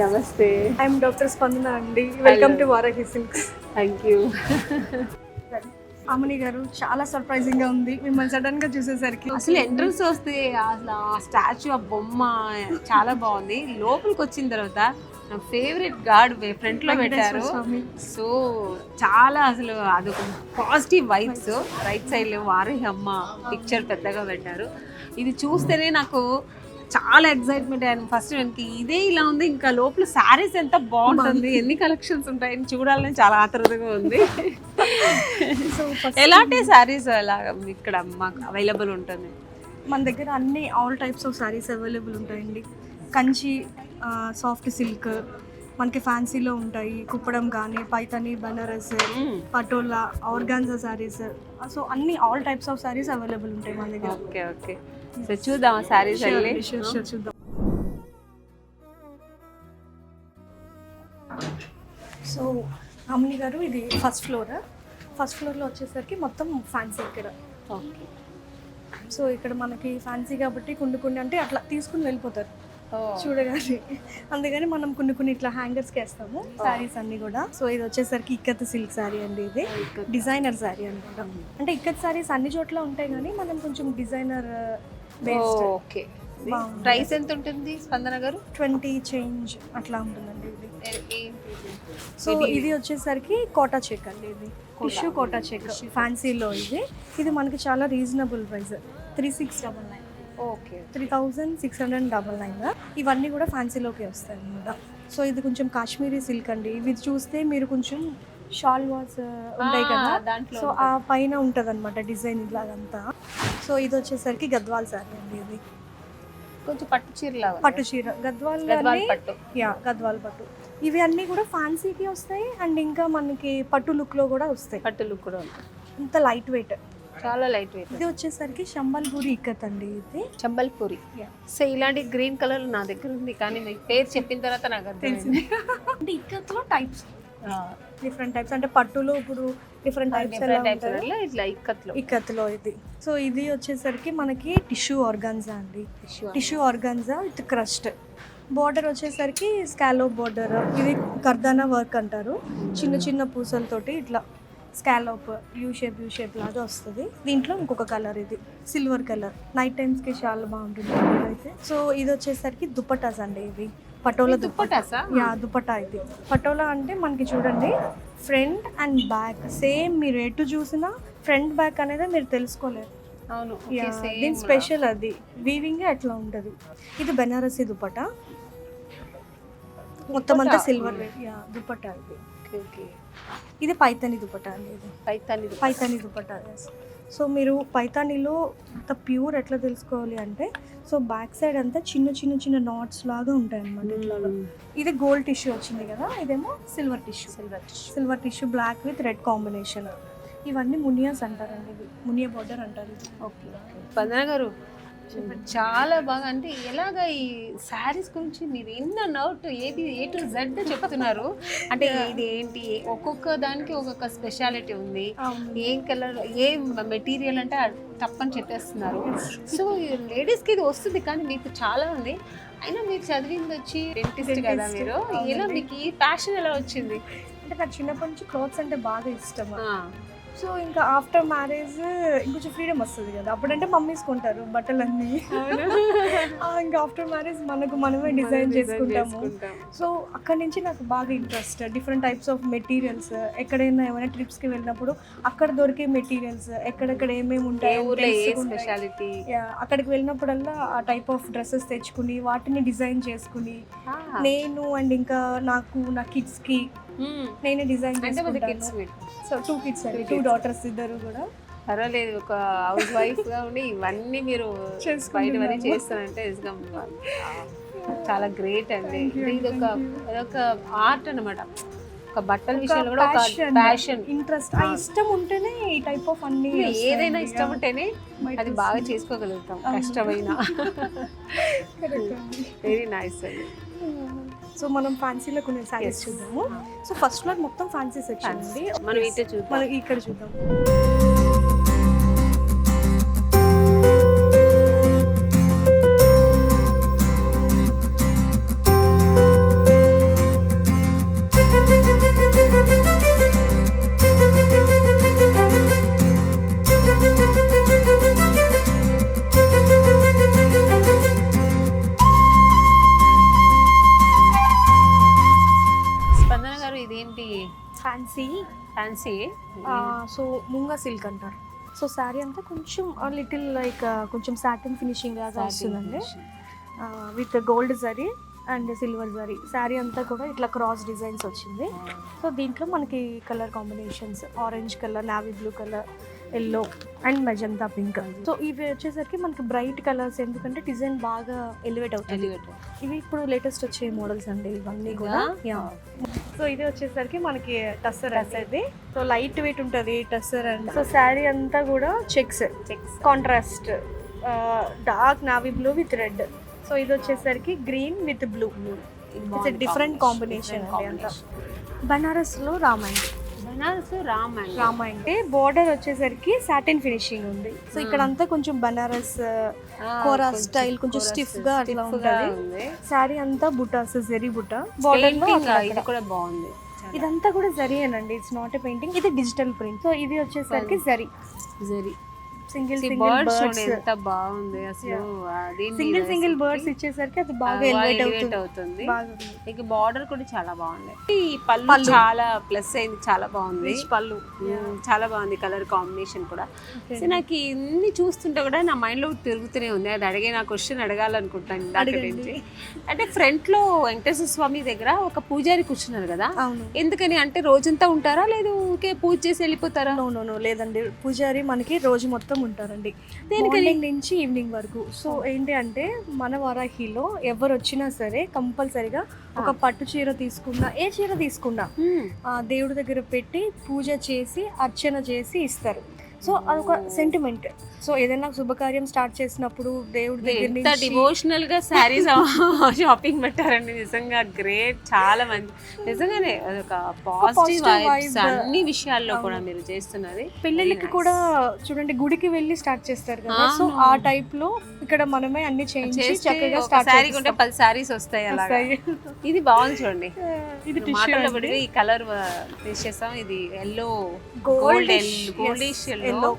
నమస్తే. I'm doctor Spandana అండి. Welcome to Varahi silks. Thank you. Amani గారు, చాలా సర్ప్రైజింగ్ గా ఉంది మిమ్మల్ని సడన్ గా చూసేసరికి. అసలు ఎంట్రన్స్ వస్తే అసలు ఆ స్టాచ్యూ, ఆ బొమ్మ చాలా బాగుంది. లోపలికి వచ్చిన తర్వాత నా ఫేవరెట్ గాడ్ ఫ్రంట్ లో పెట్టారు. సో చాలా అసలు అదొక పాజిటివ్ వైబ్స్. రైట్ సైడ్ లో వారాహి అమ్మ పిక్చర్ పెద్దగా పెట్టారు. ఇది చూస్తేనే నాకు చాలా ఎక్సైట్మెంట్ అయ్యాను. ఫస్ట్ వెనక్కి ఇదే ఇలా ఉంది, ఇంకా లోపల శారీస్ ఎంత బాగుంటుంది, ఎన్ని కలెక్షన్స్ ఉంటాయని చూడాలని చాలా ఆతృతగా ఉంది. ఎలాంటి శారీస్ అలా ఇక్కడ మాకు అవైలబుల్ ఉంటుంది? మన దగ్గర అన్ని all types of saris available ఉంటాయండి. కంచి, సాఫ్ట్ సిల్క్, మనకి ఫ్యాన్సీలో ఉంటాయి, కుప్పడం కానీ, పైతాని, బనారస్, పటోలా, ఆర్గాన్జా శారీస్. సో అన్ని all types of saris available ఉంటాయి మన దగ్గర. ఓకే ఓకే, సో చూద్దాం శారీస్. చూద్దాం. సో అమ్ని గారు, ఇది ఫస్ట్ ఫ్లోర్లో వచ్చేసరికి మొత్తం ఫ్యాన్సీ ఇక్కడ. ఓకే. సో ఇక్కడ మనకి ఫ్యాన్సీ కాబట్టి కొన్ని అంటే అట్లా తీసుకుని వెళ్ళిపోతారు చూడగానే. అందుకని మనం కొన్ని ఇట్లా హ్యాంగర్స్కి వేస్తాము శారీస్ అన్ని కూడా. సో ఇది వచ్చేసరికి ఇక్కత్ సిల్క్ శారీ అండి. ఇది డిజైనర్ శారీ అనమాట. అంటే ఇక్కత్ శారీస్ అన్ని చోట్ల ఉంటాయి కానీ మనం కొంచెం డిజైనర్ బేస్డ్. ఓకే. ప్రైస్ ఎంత ఉంటుంది స్పందన గారు? 20 చేంజ్ అట్లా ఉంటుందండి ఇది. సో ఇది వచ్చేసరికి కోటా చెక్ అండి. ఇది టిష్యూ కోటా చెక్ ఫ్యాన్సీలో. ఇది మనకి చాలా రీజనబుల్ ప్రైస్, 3699. ఓకే, 3699. ఇవన్నీ కూడా ఫ్యాన్సీలోకి వస్తాయి అన్నమాట. సో ఇది కొంచెం కాశ్మీరీ సిల్క్ అండి. ఇవి చూస్తే మీరు కొంచెం షాల్ వాస్ ఉంటాయి కదా, సో ఆ పైన ఉంటుంది అనమాట డిజైన్ ఇలాగంతా. సో ఇది వచ్చేసరికి గద్వాల్ శారీ అండి. ఇది కొంచెం పట్టు చీర, గద్వాల్ పట్టు. గద్వాల్ పట్టు. ఇవి అన్నీ కూడా ఫ్యాన్సీకి వస్తాయి అండ్ ఇంకా మనకి పట్టు లుక్లో కూడా వస్తాయి. పట్టు లుక్ కూడా ఇంత లైట్ వెయిట్, చాలా లైట్ వెయిట్. ఇది వచ్చేసరికి చంబల్పూరి ఇక్కత్ అండి. ఇది చంబల్పూరి. సో ఇలాంటి గ్రీన్ కలర్ నా దగ్గర ఉంది, కానీ మీకు పేరు చెప్పిన తర్వాత నాకు తెలిసింది. అంటే ఇక్కత్లో టైప్స్, డిఫరెంట్ టైప్స్. అంటే పట్టులో ఇప్పుడు డిఫరెంట్ టైప్స్ ఇట్లా ఇక్కత్లో ఇది. సో ఇది వచ్చేసరికి మనకి టిష్యూ ఆర్గాన్జా అండి. Tissue organza with crust. Border వచ్చేసరికి స్కాలోప్ బార్డర్. ఇది కర్దానా వర్క్ అంటారు. చిన్న పూసలతోటి ఇట్లా స్కాలోప్ యూ షేప్ లాగా వస్తుంది. దీంట్లో ఇంకొక కలర్, ఇది సిల్వర్ కలర్. నైట్ టైమ్స్కి చాలా బాగుంటుంది అయితే. సో ఇది వచ్చేసరికి దుపట్టాస్ అండి. ఇవి పటోలా దుపట్టాసా? దుపట్టా. ఇది పటోలా అంటే మనకి చూడండి ఫ్రంట్ అండ్ బ్యాక్ సేమ్. మీరు ఎటు చూసినా ఫ్రంట్ బ్యాక్ అనేది మీరు తెలుసుకోలేరు. అవును, దీని స్పెషల్ అది వీవింగ్ అట్లా ఉంటుంది. ఇది బెనారసీ దుపట్టా, మొత్తం అంతా సిల్వర్ దుపట్టా. ఇది ఇది పైతాని దుపట్టా అండి. ఇది పైతాని దుపట్టా. సో మీరు పైతానీలో అంత ప్యూర్ ఎట్లా తెలుసుకోవాలి అంటే, సో బ్యాక్ సైడ్ అంతా చిన్న నాట్స్ లాగా ఉంటాయి అన్నమాట. ఇట్లాగా ఇది గోల్డ్ టిష్యూ వచ్చింది కదా, ఇదేమో silver tissue black with red combination. ఇవన్నీ మునియాస్ అంటారండి. ఇది మునియా బార్డర్ అంటారు. ఓకే. స్పందన గారు చాలా బాగా, అంటే ఎలాగా ఈ శారీస్ గురించి మీరు in and out A to Z చెప్తున్నారు. అంటే ఇది ఏంటి, ఒక్కొక్క దానికి ఒక్కొక్క స్పెషాలిటీ ఉంది. ఏం కలర్, ఏ మెటీరియల్ అంటే తప్పని చెప్పేస్తున్నారు. సో లేడీస్కి ఇది వస్తుంది, కానీ మీకు చాలా ఉంది. అయినా మీరు చదివింది వచ్చి డెంటిస్ట్ కదా, మీరు ఎలా మీకు ఈ ప్యాషన్ ఎలా వచ్చింది? అంటే నాకు చిన్నప్పటి నుంచి క్లోత్స్ అంటే బాగా ఇష్టం. సో ఇంకా ఆఫ్టర్ మ్యారేజ్ ఇంకొంచెం ఫ్రీడమ్ వస్తుంది కదా, అప్పుడంటే మమ్మీస్ కొంటారు బట్టలన్నీ. ఇంకా ఆఫ్టర్ మ్యారేజ్ మనమే డిజైన్ చేసుకుంటాము. సో అక్కడి నుంచి నాకు బాగా interest. Different types of materials, ఎక్కడైనా ఏమైనా ట్రిప్స్కి వెళ్ళినప్పుడు అక్కడ దొరికే మెటీరియల్స్, ఎక్కడెక్కడ ఏమేమి ఉంటాయి, అక్కడికి వెళ్ళినప్పుడల్లా ఆ టైప్ ఆఫ్ డ్రెస్సెస్ తెచ్చుకుని వాటిని డిజైన్ చేసుకుని నేను అండ్ ఇంకా నా కిడ్స్కి నేనే డిజైన్ చేసుకుంటాను. సో 2 kids అండి, 2 daughters, ఇద్దరు కూడా. పర్వాలేదు, ఒక హౌస్ వైఫ్ గా ఉండి ఇవన్నీ మీరు బయట వరకు చేస్తారంటే చాలా గ్రేట్ అండి. ఇదొక ఆర్ట్ అన్నమాట. ఒక బట్టల విషయంలో కూడా ఒక ప్యాషన్, ఇంట్రెస్ట్, ఆ ఇష్టం ఉంటేనే ఈ టైప్ ఆఫ్ అన్ని. ఏదైనా ఇష్టం ఉంటేనే అది బాగా చేసుకోగలుగుతాం, కష్టమైన. వెరీ నైస్ అండి. సో మనం ఫ్యాన్సీలో కొన్ని శారీస్ చూద్దాము. సో ఫస్ట్ ఫ్లోర్ మొత్తం ఫ్యాన్సీ సెక్షన్ అండి. మనం ఇక్కడ చూద్దాం. ఇదేంటి fancy fancy? So munga silk అంటారు. సో శారీ అంతా కొంచెం లిటిల్ లైక్ కొంచెం సాటిన్ ఫినిషింగ్ లాగా వస్తుందండి, with gold zari and silver zari. Sari అంతా కూడా ఇట్లా క్రాస్ డిజైన్స్ వచ్చింది. సో దీంట్లో మనకి colour combinations orange colour, navy blue colour, yellow and magenta pink. So ఇవి వచ్చేసరికి మనకి బ్రైట్ కలర్స్, ఎందుకంటే డిజైన్ బాగా ఎలివేట్ అవుతుంది. ఇవి ఇప్పుడు లేటెస్ట్ వచ్చే మోడల్స్ అండి ఇవన్నీ కూడా. సో ఇది వచ్చేసరికి మనకి టస్సర్ అనేది. సో లైట్ వెయిట్ ఉంటుంది టస్సర్ అండ్ సో శారీ అంతా కూడా checks contrast dark navy blue with red. So ఇది వచ్చేసరికి green with blue. It's different combination అండి అంతా. బనారస్లో రామాయణ్. రామ అంటే బోర్డర్ వచ్చేసరికి సాటిన్ ఫినిషింగ్ ఉంది. సో ఇక్కడ అంతా కొంచెం బనారస్ కోరా స్టైల్, కొంచెం స్టిఫ్ గా అట్లా ఉంటుంది. శారీ అంతా బుటాస్, జరీ బుటా బోర్డర్ లో ఇది కూడా బాగుంది. ఇదంతా కూడా జరీయేనండి, ఇట్స్ నాట్ ఎ పెయింటింగ్, ఇది డిజిటల్ ప్రింట్. సో ఇది వచ్చేసరికి జరీ సింగిల్ బర్డ్స్ ఎంత బాగుంది అసలు. సింగిల్ బర్డ్స్ ఇచ్చేసరికి అది బాగా ఎలివేట్ అవుతుంది. ఇక బార్డర్ కూడా చాలా బాగుంది. ఈ పళ్ళు చాలా ప్లస్ అయింది, చాలా బాగుంది పళ్ళు, చాలా బాగుంది కలర్ కాంబినేషన్ కూడా. సో నాకు ఇన్ని చూస్తుంటే కూడా నా మైండ్ లో తిరుగుతూనే ఉంది, అది అడిగే నా క్వశ్చన్ అడగాలనుకుంటాను ఇందాక నుంచి. అంటే ఫ్రంట్ లో వెంకటేశ్వర స్వామి దగ్గర ఒక పూజారి కూర్చున్నారు కదా, ఎందుకని అంటే రోజంతా ఉంటారా లేదు ఊరికే పూజ చేసి వెళ్ళిపోతారా? నో లేదండి, పూజారి మనకి రోజు మొత్తం ఉంటారండి, మార్నింగ్ నుంచి ఈవినింగ్ వరకు. సో ఏంటి అంటే మన వారాహిలో ఎవరు వచ్చినా సరే కంపల్సరీగా ఒక పట్టు చీర తీసుకున్నా, ఏ చీర తీసుకున్నా దేవుడి దగ్గర పెట్టి పూజ చేసి అర్చన చేసి ఇస్తారు. సో అదొక సెంటిమెంట్. సో ఏదైనా శుభకార్యం స్టార్ట్ చేసినప్పుడు దేవుడి దగ్గర డివోషనల్ గా శారీస్ షాపింగ్ పెట్టారండి, నిజంగా గ్రేట్. చాలా మంది నిజంగానే అదొక పాజిటివ్ వైబ్స్ అన్ని విషయాల్లో కూడా మీరు చేస్తున్నది. పెళ్ళిళ్ళకి కూడా చూడండి గుడికి వెళ్ళి స్టార్ట్ చేస్తారు కదా, సో ఆ టైప్ లో ఇక్కడ మనమే అన్ని చేయించి చక్కగా స్టార్ట్ శారీ కొంటే 10 శారీస్ వస్తాయి అలాగా. ఇది బాగుంది చూడండి, ఇది ఈ కలర్ తీసేసాం. ఇది ఎల్లో గోల్డిష్ ఎల్లో.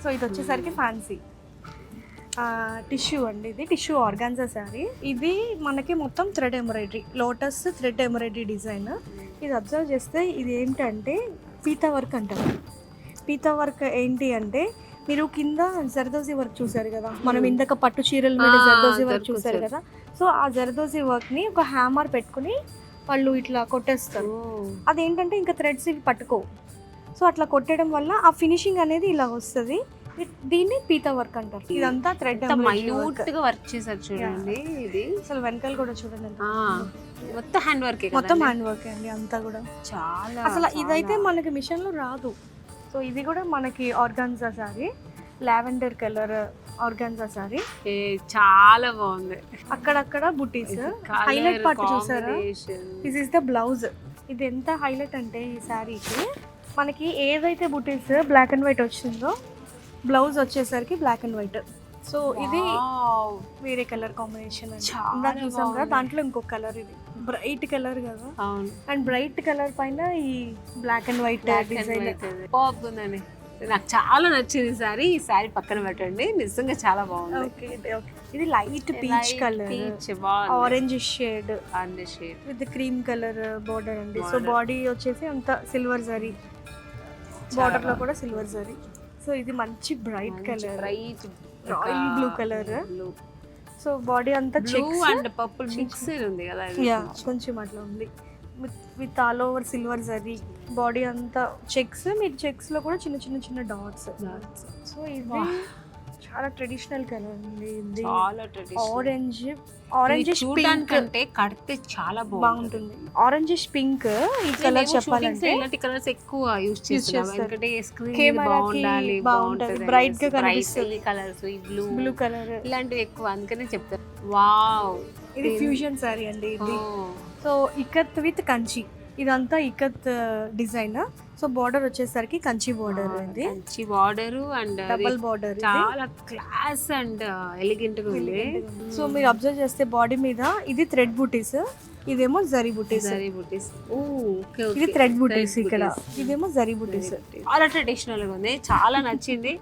సో ఇది వచ్చేసరికి ఫ్యాన్సీ టిష్యూ అండి, ఇది టిష్యూ ఆర్గాన్జా శారీ. ఇది మనకి మొత్తం thread embroidery, lotus thread embroidery design. ఇది అబ్జర్వ్ చేస్తే ఇది ఏంటంటే పీతా వర్క్ అంటారు. పీతా వర్క్ ఏంటి అంటే మీరు కింద జర్దోజీ వర్క్ చూసారు కదా, మనం ఇందాక పట్టు చీరల మీద జర్దోజీ వర్క్ చూసారు కదా. సో ఆ జర్దోజీ వర్క్ ని ఒక హ్యామర్ పెట్టుకుని వాళ్ళు ఇట్లా కొట్టేస్తారు. అదేంటంటే ఇంకా థ్రెడ్స్ ఇవి పట్టుకో. సో అట్లా కొట్టడం వల్ల ఆ ఫినిషింగ్ అనేది ఇలా వస్తుంది. దీన్ని పీతా వర్క్ అంటారు. ఇదంతా థ్రెడ్ మైన్యూట్ గా వర్క్ చేశారు చూడండి. ఇది అసలు వెనకాల కూడా చూడండి, మొత్తం హ్యాండ్ వర్క్, మొత్తం హ్యాండ్ వర్క్ అండి అంతా కూడా. చాలా అసలు ఇదైతే మనకి మిషన్ లో రాదు. సో ఇది కూడా మనకి organza sorry, lavender colour organza sorry, చాలా బాగుంది. అక్కడక్కడ బుటీస్, హైలైట్ పార్ట్ చూసారా, దిస్ ఇస్ ద బ్లౌజ్. ఇది ఎంత హైలైట్ అంటే ఈ శారీకి మనకి ఏదైతే బుటీస్ బ్లాక్ అండ్ వైట్ వచ్చిందో బ్లౌజ్ వచ్చేసరికి బ్లాక్ అండ్ వైట్. సో ఇది వేరే కలర్ కాంబినేషన్ అండి, చూసాం కదా. దాంట్లో ఇంకొక కలర్, ఇది బ్రైట్ కలర్ కదా, అండ్ బ్రైట్ కలర్ పైన ఈ బ్లాక్ అండ్ వైట్ డిజైన్ బాగుందండి. నాకు చాలా నచ్చింది సారీ. ఈ సారీ పక్కన పెట్టండి, నిజంగా చాలా బాగుంది. ఇది light peach colour, orange shade with cream colour border అండి. సో బాడీ వచ్చేసి అంత సిల్వర్ జరీ, బోర్డర్ లో కూడా సిల్వర్ జరీ. సో ఇది మంచి bright colour, bright royal blue colour. So body అంతా చెక్స్ అండ్ పర్పుల్ మిక్స్ ఉంది కదా, కొంచెం అట్లా ఉంది with all over silver zari. Body అంతా చెక్స్, మీరు చెక్స్ లో కూడా చిన్న చిన్న చిన్న డాట్స్. సో ఇది చాలా ట్రెడిషనల్ కలర్ అండి, ఇది ఆరెంజ్ పింక్ అంటే కడితే చాలా బాగుంటుంది. ఆరెంజ్ పింక్ ఈ కలర్ చెప్పాలంటే ఇలాంటి కలర్స్ ఎక్కువ యూస్ చేస్తారు, ఎందుకంటే స్క్రీన్ బాగుండాలి, బాగుంటది, బ్రైట్ గా కనిపిస్తుంది. కలర్స్ ఈ బ్లూ కలర్ ఇలాంటివి ఎక్కువ, అందుకనే చెప్తారు. వావ్, ఇది ఫ్యూజన్ సారీ అండి ఇది. సో ఇకత్ విత్ కంచి, ఇదంతా ఇకత్ డిజైన్. సో బార్డర్ వచ్చేసరికి కంచి బార్డర్, ఇది Kanchi border and double border, చాలా క్లాస్ అండ్ ఎలిగెంట్ గా ఉంది. సో మీరు అబ్జర్వ్ చేస్తే బాడీ మీద ఇది థ్రెడ్ బూటీస్, ఇదేమో జరీ బూటీస్. ఇది థ్రెడ్ బూటీస్, ఇక్కడ ఇదేమో జరీ బూటీస్. చాలా ట్రెడిషనల్ గా ఉంది, చాలా నచ్చింది.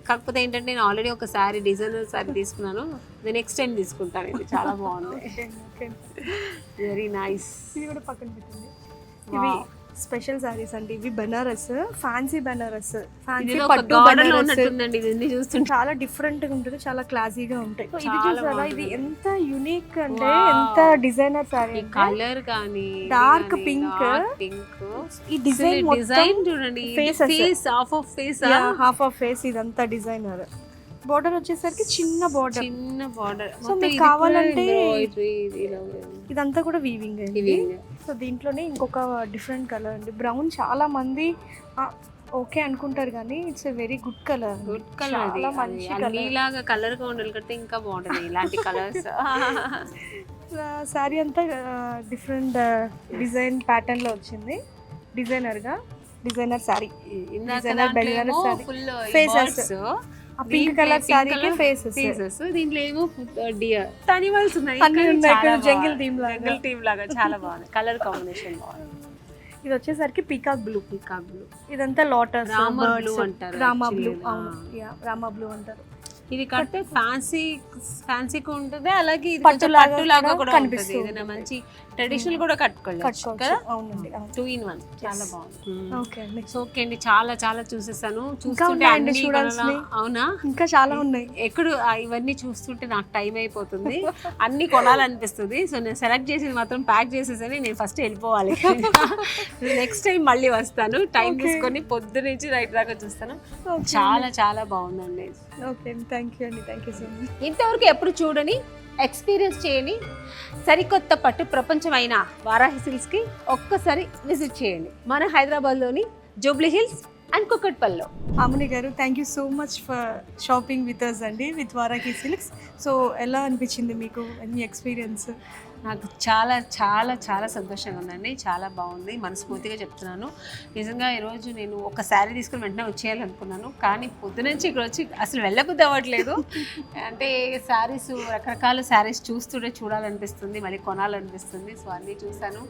కాకపోతే ఏంటంటే నేను ఆల్రెడీ ఒక శారీ డిజైనర్ శారీ తీసుకున్నాను, నెక్స్ట్ టైం తీసుకుంటాను. ఇది చాలా బాగుంది, వెరీ నైస్. ఇది కూడా పక్కన పెట్టండి. ఇవి స్పెషల్ సారీస్ అండి ఇవి, బెనారస్ ఫ్యాన్సీ బెనారస్, ఫ్యాన్సీ ఇది ఒక పట్టు గార్డెన్ లో బెనారస్, ఉన్నట్టుందండి ఇది చూస్తుంటే. చాలా డిఫరెంట్ గా ఉంటుంది, చాలా క్లాసీగా ఉంటాయి. So, ఇది చాలా చూసారా, బాగుంటుంది. ఇది ఎంత యూనిక్ అంటే Wow. ఎంత డిజైనర్ సారీ, ఈ కలర్ కానీ Dark pink. పింక్ ఈ డిజైన్ డిజైన్ చూడండి, faces. Face half of face, half of face ఇదంతా డిజైనర్. బోర్డర్ వచ్చేసరికి చిన్న బోర్డర్, చిన్న బార్డర్. సో మీకు కావాలంటే ఇదంతా కూడా వీవింగ్ అండి. సో దీంట్లోనే ఇంకొక డిఫరెంట్ కలర్ అండి, బ్రౌన్. చాలా మంది ఓకే అనుకుంటారు కానీ it's a very good colour, good colour. చాలా మంచి కలర్. నీలాగా కలర్ గా ఉండాలి కడితే ఇంకా బాగుంటుంది ఇలాంటి కలర్స్. శారీ అంతా డిఫరెంట్ డిజైన్ ప్యాటర్న్ లో వచ్చింది, డిజైనర్ శారీ. Full Faces. ఆ పింక్ కలర్ శారీకి ఫేసెస్, దీంట్లో ఏమో డియర్ అనిమల్స్ ఉన్నాయి, అన్ని ఉన్నాయి. ఇక్కడ జంగిల్ థీమ్ లాగా చాలా బాగుంది. కలర్ కాంబినేషన్ బాగుంది. ఇది వచ్చేసరికి పీకాక్ బ్లూ, పీకాక్ బ్లూ, ఇదంతా లోటస్, రామా బ్లూ అంటారు. Rama blue, actually. అవును, రామా బ్లూ అంటారు. ఇది కడితే ఫ్యాన్సీగా ఉంటుంది, అలాగే ఇది పట్టులాగా పట్టులాగా కూడా కూడా కనిపిస్తుంది. ఉంటుంది. ఏదైనా మంచి ట్రెడిషనల్ కూడా కట్టుకోవచ్చు కదా. అవునండి, 2 in 1 చాలా బాగుంది. ఓకే అండి. సో ఓకే అండి, చాలా చూసేసాను. చూస్తుంటే ఉన్నాయండి అన్ని చూడాల్సినవి. అవునా, ఇంకా చాలా ఉన్నాయి. ఎక్కడ ఇవన్నీ చూస్తుంటే నాకు టైం అయిపోతుంది, అన్ని కొనాలనిపిస్తుంది. సో నేను సెలెక్ట్ చేసేది మాత్రం ప్యాక్ చేసేసని నేను ఫస్ట్ వెళ్ళిపోవాలి. నెక్స్ట్ టైం మళ్ళీ వస్తాను, టైం తీసుకొని పొద్దు నుంచి నైట్ దాకా చూస్తాను. చాలా బాగుందండి. ఓకే, థ్యాంక్ యూ అండి, థ్యాంక్ యూ సో మచ్. ఇంతవరకు ఎప్పుడు చూడని, ఎక్స్పీరియన్స్ చేయని సరికొత్త పట్టు ప్రపంచమైన వారాహి సిల్క్స్కి ఒక్కసారి విజిట్ చేయండి. మన హైదరాబాద్లోని జూబ్లీ హిల్స్ అండ్ కుకట్పల్లిలో. Amani garu, thank you so much for shopping with us అండి, విత్ వారాహి సిల్క్స్. సో ఎలా అనిపించింది మీకు మీ ఎక్స్పీరియన్స్? నాకు చాలా సంతోషంగా ఉందండి, చాలా బాగుంది. మనస్ఫూర్తిగా చెప్తున్నాను. నిజంగా ఈరోజు నేను ఒక శారీ తీసుకుని వెంటనే వచ్చేయాలనుకున్నాను, కానీ పొద్దునుంచి ఇక్కడ వచ్చి అసలు వెళ్ళబుద్ధి అవ్వట్లేదు. అంటే శారీస్, రకరకాల శారీస్ చూడాలనిపిస్తుంది, మళ్ళీ కొనాలనిపిస్తుంది. సో అన్నీ చూసాను.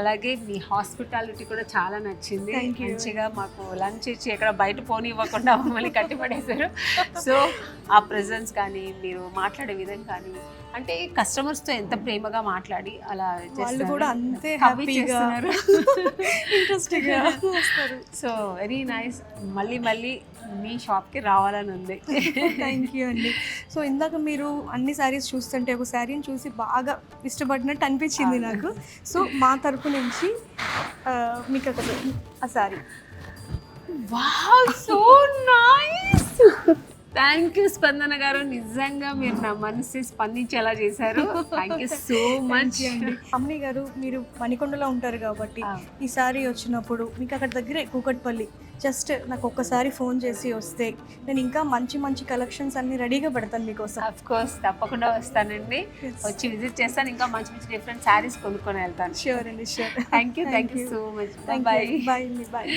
అలాగే మీ హాస్పిటాలిటీ కూడా చాలా నచ్చింది. మంచిగా మాకు లంచ్ ఇచ్చి ఎక్కడ బయట పోనివ్వకుండా మమ్మల్ని కట్టిపడేశారు. సో ఆ ప్రెజెన్స్ కానీ, మీరు మాట్లాడే విధం కానీ, అంటే కస్టమర్స్తో ఎంత ప్రేమగా మాట్లాడి అలా వాళ్ళు కూడా అంతే హ్యాపీ హ్యాపీగా చేస్తున్నారు, ఇంట్రెస్టింగ్గా వస్తారు. So very nice. మళ్ళీ మీ షాప్కి రావాలని ఉంది. థ్యాంక్ యూ అండి. సో ఇందాక మీరు అన్ని శారీస్ చూస్తుంటే ఒక శారీని చూసి బాగా ఇష్టపడినట్టు అనిపించింది నాకు. సో మా తరపు నుంచి మీకు ఒక ఆ sari. Wow, so nice. Thank you Spandana గారు, నిజంగా మీరు నా మనసు స్పందించేలా చేశారు. Thank you so much. Amani గారు, మీరు మణికొండలో ఉంటారు కాబట్టి ఈసారి వచ్చినప్పుడు మీకు అక్కడ దగ్గరే కూకట్పల్లి, జస్ట్ నాకు ఒక్కసారి ఫోన్ చేసి వస్తే నేను ఇంకా మంచి కలెక్షన్స్ అన్ని రెడీగా పెడతాను మీకోసం. అఫ్ కోర్స్, తప్పకుండా వస్తానండి, వచ్చి విజిట్ చేస్తాను, ఇంకా మంచి డిఫరెంట్ శారీస్ కొనుక్కొని వెళ్తాను. ష్యూర్ అండి, sure. Thank you so much. Bye. Bye అండి, బాయ్.